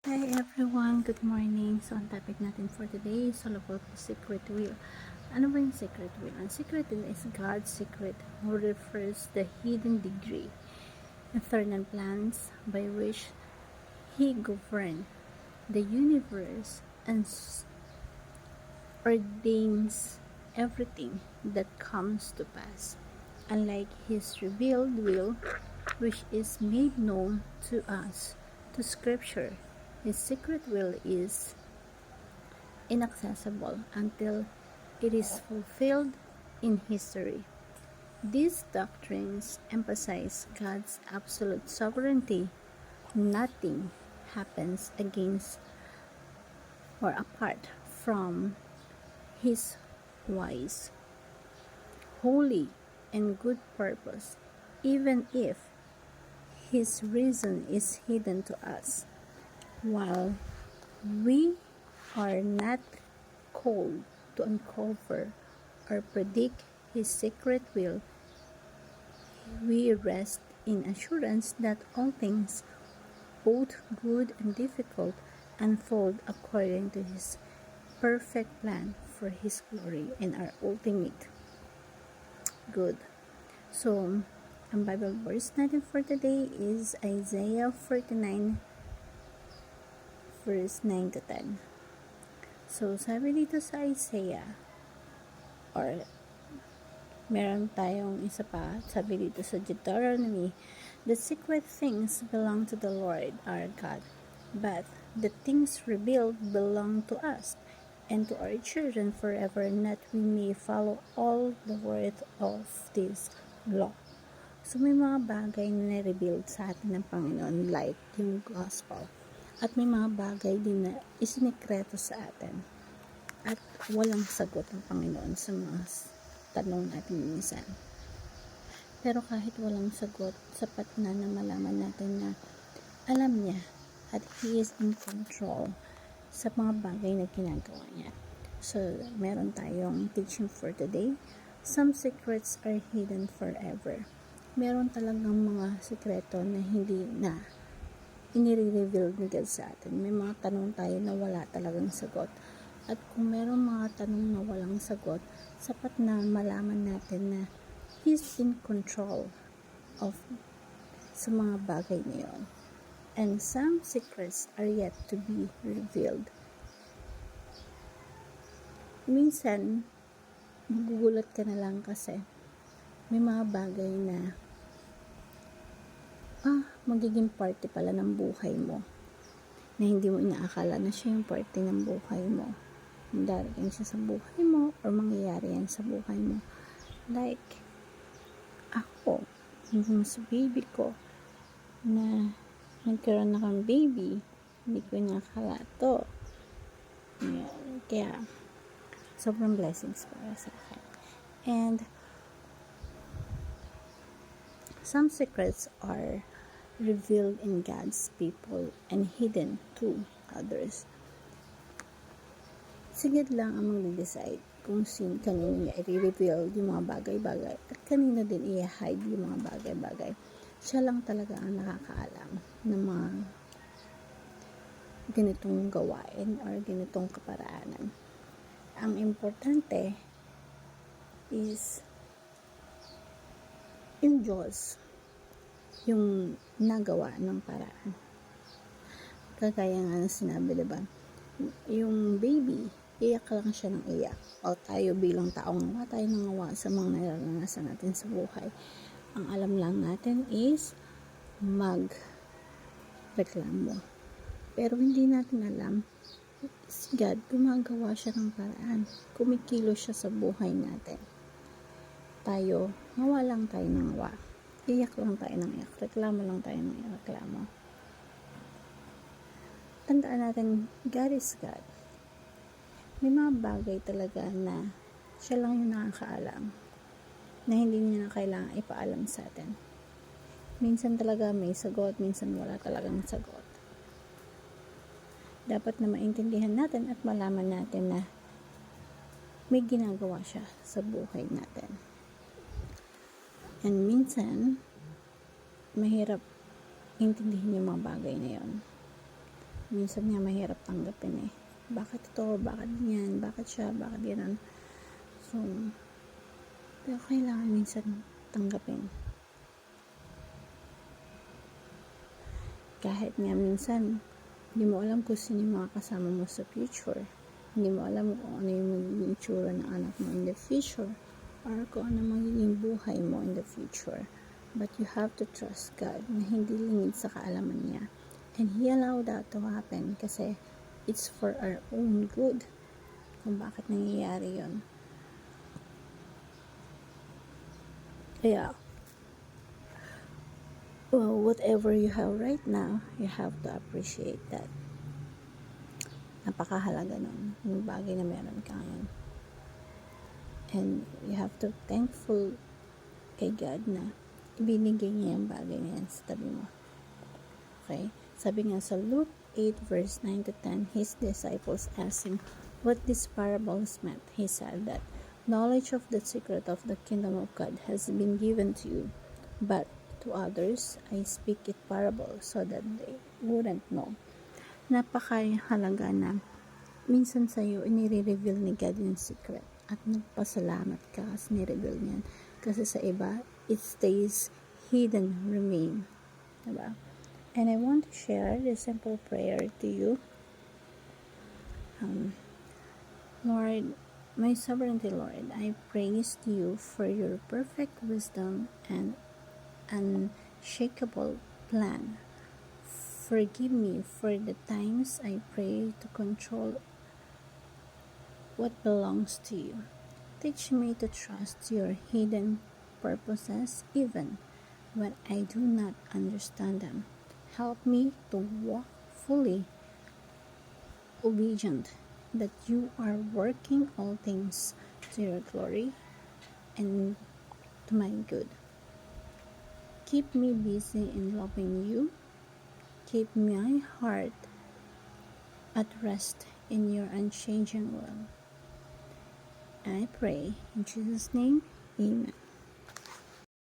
Hi everyone, good morning. So, ang topic natin for today is all about the secret will. Ano ba yung secret will? Ang secret will is God's secret who refers the hidden degree, eternal plans by which He governs the universe and ordains everything that comes to pass. Unlike His revealed will, which is made known to us, to Scripture, His secret will is inaccessible until it is fulfilled in history. These doctrines emphasize God's absolute sovereignty. Nothing happens against or apart from His wise, holy, and good purpose, even if His reason is hidden to us. While we are not called to uncover or predict His secret will, we rest in assurance that all things, both good and difficult, unfold according to His perfect plan for His glory and our ultimate good. So, ang Bible verse natin for today is Isaiah 49 verse 9 to 10. So, sabi dito sa Isaiah, or meron tayong isa pa, sabi dito sa Deuteronomy, the secret things belong to the Lord our God, but the things revealed belong to us and to our children forever, that we may follow all the word of this law. So, may mga bagay na na-reveal sa atin ng Panginoon like yung gospel. At may mga bagay din na isinikreto sa atin. At walang sagot ang Panginoon sa mga tanong natin minsan. Pero kahit walang sagot, sapat na malaman natin na alam niya at He is in control sa mga bagay na ginagawa niya. So, meron tayong teaching for today. Some secrets are hidden forever. Meron talagang mga sekreto na hindi na inire-reveal ni God sa atin. May mga tanong tayo na wala talagang sagot. At kung meron mga tanong na walang sagot, sapat na malaman natin na He's in control of sa mga bagay na yun. And some secrets are yet to be revealed. Minsan, magugulat ka na lang kasi may mga bagay na magiging party pala ng buhay mo na hindi mo inaakala na siya yung party ng buhay mo. Darating siya sa buhay mo or mangyayari yan sa buhay mo. Like, ako, yung sa baby ko na nagkaroon na kang baby, hindi ko inaakala to. Yan. Kaya, sobrang blessings para sa akin. And, some secrets are revealed in God's people and hidden to others. Sige lang ang mag-decide kung kanino niya i-reveal yung mga bagay-bagay at kanino din i-hide yung mga bagay-bagay. Siya lang talaga ang nakakaalam ng mga ganitong gawain or ganitong kaparaanan. Ang importante is yung Diyos yung nagawa ng paraan. Kagaya nga na sinabi, diba? Yung baby, iyak lang siya ng iyak. O tayo bilang taong nawa, tayo nangawa sa mga nararanasan natin sa buhay. Ang alam lang natin is magreklamo. Pero hindi natin alam, si God, gumagawa siya ng paraan. Kumikilos siya sa buhay natin. Tayo, nawa lang tayo nangawa. Iyak lang tayo ng iyak. Reklamo lang tayo ng reklamo. Tandaan natin, God is God. May mga bagay talaga na siya lang yung nakakaalam. Na hindi niya na kailangan ipaalam sa atin. Minsan talaga may sagot, minsan wala talagang sagot. Dapat na maintindihan natin at malaman natin na may ginagawa siya sa buhay natin. And minsan, mahirap intindihin yung mga bagay na yun. minsan nga mahirap tanggapin eh. Bakit ito? Bakit yan? Bakit siya? Bakit gano'n? So, pero kailangan minsan tanggapin. Kahit nga minsan, hindi mo alam kung sino yung mga kasama mo sa future. Hindi mo alam kung ano yung magiging itsura ng anak mo in the future or kung ano magiging buhay mo in the future. But you have to trust God na hindi lingid sa kaalaman niya. And He allowed that to happen kasi it's for our own good kung bakit nangyayari yun. Kaya, well, whatever you have right now, you have to appreciate that. Napakahalaga nun, yung bagay na meron ka ngayon. And you have to thankful kay God na ibinigay niya yung bagay na yan sa tabi mo. Okay? Sabi nga sa Luke 8 verse 9 to 10, His disciples asked Him what these parables meant. He said that knowledge of the secret of the kingdom of God has been given to you, but to others I speak it parables so that they wouldn't know. Napakahalaga na minsan sa'yo inire-reveal ni God yung secret at nagpasalamat ka kasi ni-reveal niyan. Kasi sa iba, it stays hidden, remain. Diba? And I want to share this simple prayer to you. Lord, my sovereignty Lord, I praise you for your perfect wisdom and unshakable plan. Forgive me for the times I pray to control what belongs to you. Teach me to trust your hidden purposes even when I do not understand them. Help me to walk fully obedient that you are working all things to your glory and to my good. Keep me busy in loving you. Keep my heart at rest in your unchanging will. I pray in Jesus' name, Amen.